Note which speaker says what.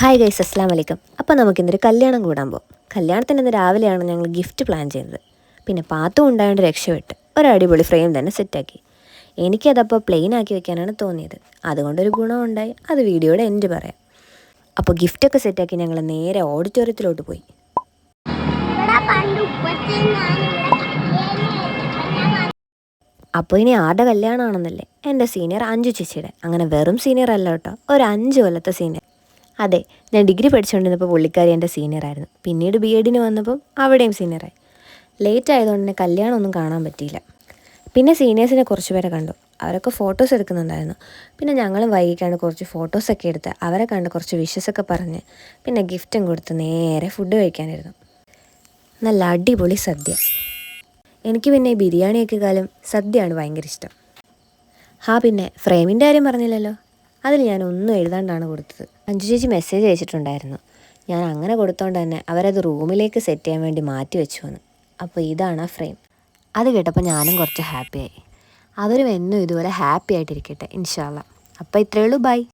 Speaker 1: Hi guys, അസ്സലാമു അലൈക്കും. അപ്പോൾ നമുക്കിന്നൊരു കല്യാണം കൂടാൻ പോകും. കല്യാണത്തിന് ഇന്ന് രാവിലെയാണ് ഞങ്ങൾ ഗിഫ്റ്റ് പ്ലാൻ ചെയ്തത്. പിന്നെ പാത്തും ഉണ്ടായതുകൊണ്ട് രക്ഷപ്പെട്ട് ഒരു അടിപൊളി ഫ്രെയിം തന്നെ സെറ്റാക്കി. എനിക്കതപ്പോൾ പ്ലെയിൻ ആക്കി വെക്കാനാണ് തോന്നിയത്. അതുകൊണ്ടൊരു ഗുണമുണ്ടായി. അത് വീഡിയോയുടെ എൻഡ് പറയാം. അപ്പോൾ ഗിഫ്റ്റൊക്കെ സെറ്റാക്കി ഞങ്ങൾ നേരെ ഓഡിറ്റോറിയത്തിലോട്ട് പോയി. അപ്പോൾ ഇനി ആരുടെ കല്യാണമാണെന്നല്ലേ, എൻ്റെ സീനിയർ അഞ്ചു ചേച്ചിയുടെ. അങ്ങനെ വെറും സീനിയർ അല്ല കേട്ടോ, ഒരു 5 കൊല്ലത്തെ സീനിയർ. അതെ, ഞാൻ ഡിഗ്രി പഠിച്ചുകൊണ്ടിരുന്നപ്പോൾ പുള്ളിക്കാരി എൻ്റെ സീനിയറായിരുന്നു. പിന്നീട് BEdന് വന്നപ്പം അവിടെയും സീനിയറായി. ലേറ്റ് ആയതുകൊണ്ട് തന്നെ കല്യാണമൊന്നും കാണാൻ പറ്റിയില്ല. പിന്നെ സീനിയേഴ്സിനെ കുറച്ച് പേരെ കണ്ടു. അവരൊക്കെ ഫോട്ടോസ് എടുക്കുന്നുണ്ടായിരുന്നു. പിന്നെ ഞങ്ങളും വൈകിട്ടാണ് കുറച്ച് ഫോട്ടോസൊക്കെ എടുത്ത് അവരെ കണ്ട് കുറച്ച് വിഷസൊക്കെ പറഞ്ഞ് പിന്നെ ഗിഫ്റ്റും കൊടുത്ത് നേരെ ഫുഡ് കഴിക്കാനിരുന്നു. നല്ല അടിപൊളി സദ്യ. എനിക്ക് പിന്നെ ഈ ബിരിയാണിയൊക്കെക്കാളും സദ്യയാണ് ഭയങ്കര ഇഷ്ടം. പിന്നെ ഫ്രെയിമിൻ്റെ കാര്യം പറഞ്ഞില്ലല്ലോ, അതിൽ ഞാൻ ഒന്നും എഴുതാണ്ടാണ് കൊടുത്തത്. അഞ്ചു ചേച്ചി മെസ്സേജ് അയച്ചിട്ടുണ്ടായിരുന്നു. ഞാൻ അങ്ങനെ കൊടുത്തോണ്ട് തന്നെ അവരത് റൂമിലേക്ക് സെറ്റ് ചെയ്യാൻ വേണ്ടി മാറ്റി വെച്ചു വന്നു. അപ്പോൾ ഇതാണ് ആ ഫ്രെയിം. അത് കേട്ടപ്പോൾ ഞാനും കുറച്ച് ഹാപ്പിയായി. അവരും എന്നും ഇതുപോലെ ഹാപ്പി ആയിട്ടിരിക്കട്ടെ ഇൻഷാ അല്ലാ. അപ്പോൾ ഇത്രയേ ഉള്ളൂ. ബൈ.